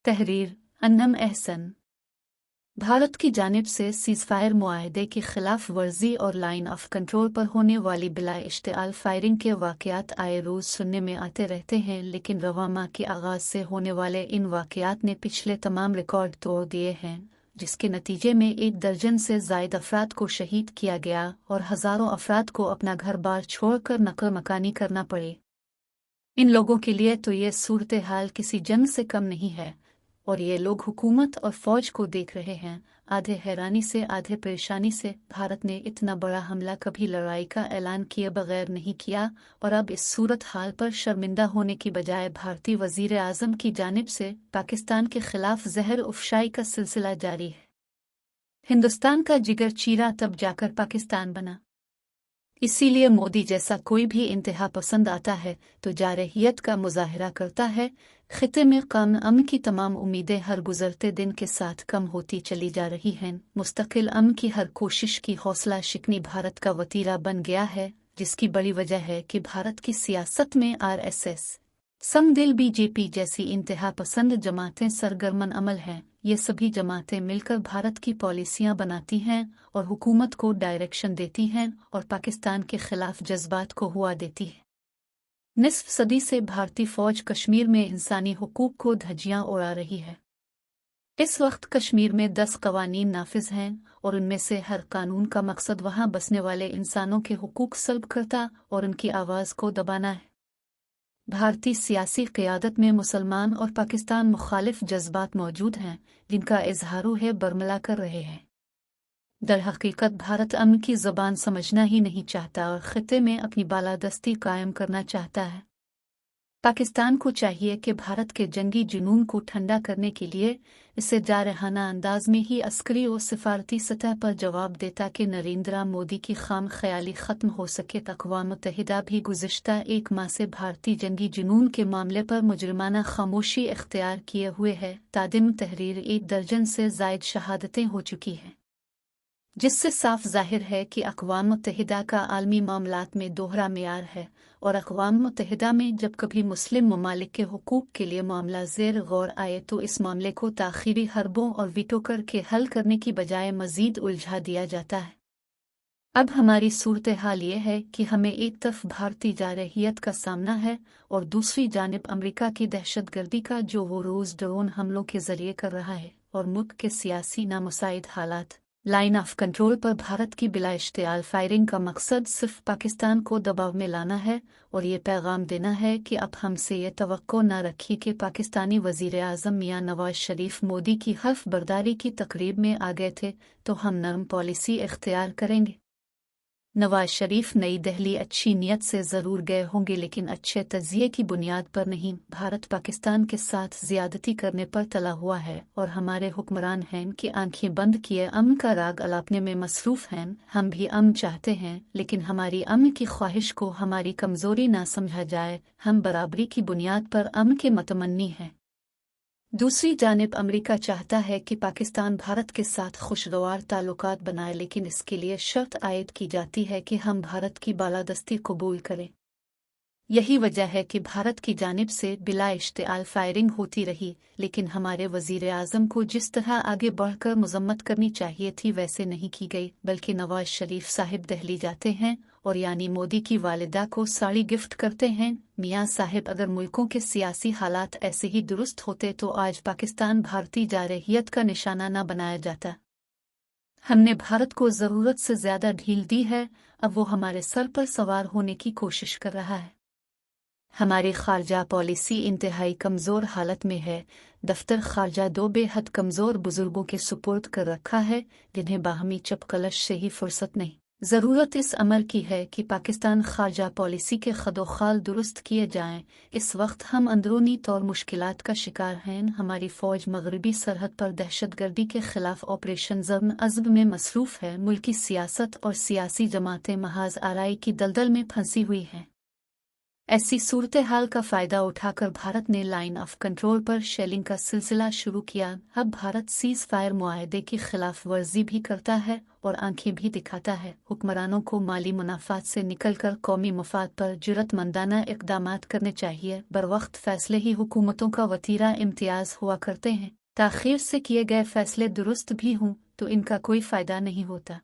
तहरीर अन्नम एहसन। भारत की जानिब से सीज़फायर मुआहदे की खिलाफ वर्जी और लाइन ऑफ कंट्रोल पर होने वाली बिला इश्तिआल फायरिंग के वाक़यात आए रोज़ सुनने में आते रहते हैं, लेकिन रवां माह के आगाज़ से होने वाले इन वाक़यात ने पिछले तमाम रिकॉर्ड तोड़ दिए हैं, जिसके नतीजे में 1 दर्जन से ज़ायद अफराद को शहीद किया गया और हज़ारों अफराद को अपना घर बार छोड़कर नक़ल मकानी करना पड़े। इन लोगों के लिए तो ये सूरत हाल किसी जंग से कम नहीं है, और ये लोग हुकूमत और फौज को देख रहे हैं, आधे हैरानी से आधे परेशानी से। भारत ने इतना बड़ा हमला कभी लड़ाई का ऐलान किए बगैर नहीं किया, और अब इस सूरत हाल पर शर्मिंदा होने की बजाय भारतीय वज़ीर आज़म की जानिब से पाकिस्तान के खिलाफ जहर उफशाई का सिलसिला जारी है। हिंदुस्तान का जिगर चीरा तब जाकर पाकिस्तान बना। इसीलिए मोदी जैसा कोई भी इंतहा पसंद आता है तो जारहियत का मुजाहरा करता है। खिते में अमन की तमाम उम्मीदें हर गुजरते दिन के साथ कम होती चली जा रही हैं। मुस्तकिल अमन की हर कोशिश की हौसला शिकनी भारत का वतीरा बन गया है, जिसकी बड़ी वजह है कि भारत की सियासत में RSS, समदिल BJP जैसी इंतहा पसंद जमातें सरगर्मन अमल हैं। ये सभी जमातें मिलकर भारत की पॉलिसियां बनाती हैं और हुकूमत को डायरेक्शन देती हैं और पाकिस्तान के खिलाफ जज्बात को हुआ देती है। निस्फ सदी से भारतीय फौज कश्मीर में इंसानी हुकूक को धज्जियां उड़ा रही है। इस वक्त कश्मीर में 10 कवानीन नाफिज हैं और उनमें से हर कानून का मकसद वहां बसने वाले इंसानों के हुकूक सल्ब करता और उनकी आवाज़ को दबाना है। भारतीय सियासी क़यादत में मुसलमान और पाकिस्तान मुखालिफ जज्बात मौजूद हैं, जिनका इजहारो है बरमला कर रहे हैं। दर हकीकत भारत अमन की ज़बान समझना ही नहीं चाहता और ख़िते में अपनी बालादस्ती कायम करना चाहता है। पाकिस्तान को चाहिए कि भारत के जंगी जुनून को ठंडा करने के लिए इसे जारहाना अंदाज में ही अस्करी और सिफारती सतह पर जवाब देता कि नरेंद्र मोदी की खाम ख्याली ख़त्म हो सके। अक़वाम मुत्तहिदा भी गुज़िश्ता 1 माह से भारतीय जंगी जुनून के मामले पर मुजरिमाना खामोशी इख्तियार किए हुए है। तादिम तहरीर 1 दर्जन से ज़ायद शहादतें हो चुकी हैं, जिससे साफ जाहिर है कि अक़वाम मुत्तहिदा का आलमी मामलात में दोहरा मेयार है, और अक़वाम मुत्तहिदा में जब कभी मुस्लिम ममालिक के हुकूक के लिए मामला ज़ेर गौर आए तो इस मामले को ताख़ीरी हरबों और वीटो करके हल करने की बजाय मज़ीद उलझा दिया जाता है। अब हमारी सूरत हाल ये है कि हमें एक तरफ भारतीय जारहियत का सामना है और दूसरी जानिब अमरीका की दहशतगर्दी का, जो वो रोज़ ड्रोन हमलों के ज़रिए कर रहा है, और मुल्क के सियासी नामुसाइद हालात। लाइन ऑफ कंट्रोल पर भारत की बिला इश्तिआल फायरिंग का मकसद सिर्फ पाकिस्तान को दबाव में लाना है और ये पैगाम देना है कि अब हमसे ये तवक्को न रखिए कि पाकिस्तानी वज़ीर आज़म मियां नवाज शरीफ मोदी की हल्फ बर्दारी की तकरीब में आ गए थे तो हम नरम पॉलिसी इख्तियार करेंगे। नवाज शरीफ नई दिल्ली अच्छी नीयत से ज़रूर गए होंगे, लेकिन अच्छे तज़िये की बुनियाद पर नहीं। भारत पाकिस्तान के साथ ज़्यादती करने पर तला हुआ है और हमारे हुक्मरान हैं कि आंखें बंद किए अमन का राग अलापने में मसरूफ़ हैं। हम भी अमन चाहते हैं, लेकिन हमारी अमन की ख्वाहिश को हमारी कमज़ोरी ना समझा जाए। हम बराबरी की बुनियाद पर अमन के मतमन्नी हैं। दूसरी जानिब अमेरिका चाहता है कि पाकिस्तान भारत के साथ खुशगवार ताल्लुकात बनाए, लेकिन इसके लिए शर्त आयद की जाती है कि हम भारत की बालादस्ती कबूल करें। यही वजह है कि भारत की जानिब से बिला इश्तिआल फायरिंग होती रही, लेकिन हमारे वज़ीर आज़म को जिस तरह आगे बढ़कर मज़म्मत करनी चाहिए थी वैसे नहीं की गई, बल्कि नवाज शरीफ साहिब दिल्ली जाते हैं और यानी मोदी की वालिदा को साड़ी गिफ्ट करते हैं। मियाँ साहिब, अगर मुल्कों के सियासी हालात ऐसे ही दुरुस्त होते तो आज पाकिस्तान भारतीय जारहियत का निशाना न बनाया जाता। हमने भारत को ज़रूरत से ज़्यादा ढील दी है, अब वो हमारे सर पर सवार होने की कोशिश कर रहा है। हमारी खारजा पॉलिसी इंतहाई कमज़ोर हालत में है। दफ्तर खारजा 2 बेहद कमज़ोर बुजुर्गों के सुपुर्द कर रखा है, जिन्हें बाहमी चपकलश से ही फुर्सत नहीं। ज़रूरत इस अमर की है कि पाकिस्तान खारजा पॉलिसी के खदोखाल दुरुस्त किए जाएं। इस वक्त हम अंदरूनी तौर मुश्किलात का शिकार हैं। हमारी फ़ौज मगरबी सरहद पर दहशतगर्दी के खिलाफ ऑपरेशन ज़र्म अज़ब में मसरूफ़ है। मुल्की सियासत और सियासी जमातें महाज आराई की दलदल में फंसी हुई हैं। ऐसी सूरत हाल का फ़ायदा उठाकर भारत ने लाइन ऑफ कंट्रोल पर शेलिंग का सिलसिला शुरू किया। अब भारत सीज़ फायर मुआहदे की खिलाफ वर्जी भी करता है और आंखें भी दिखाता है। हुक्मरानों को माली मुनाफात से निकलकर कौमी मफाद पर जुर्रतमंदाना इक़दामात करने चाहिए। बरवक्त फ़ैसले ही हुकूमतों का वतीरा इम्तियाज़ हुआ करते हैं। ताख़ीर से किए गए फ़ैसले दुरुस्त भी हों तो इनका कोई फ़ायदा नहीं होता।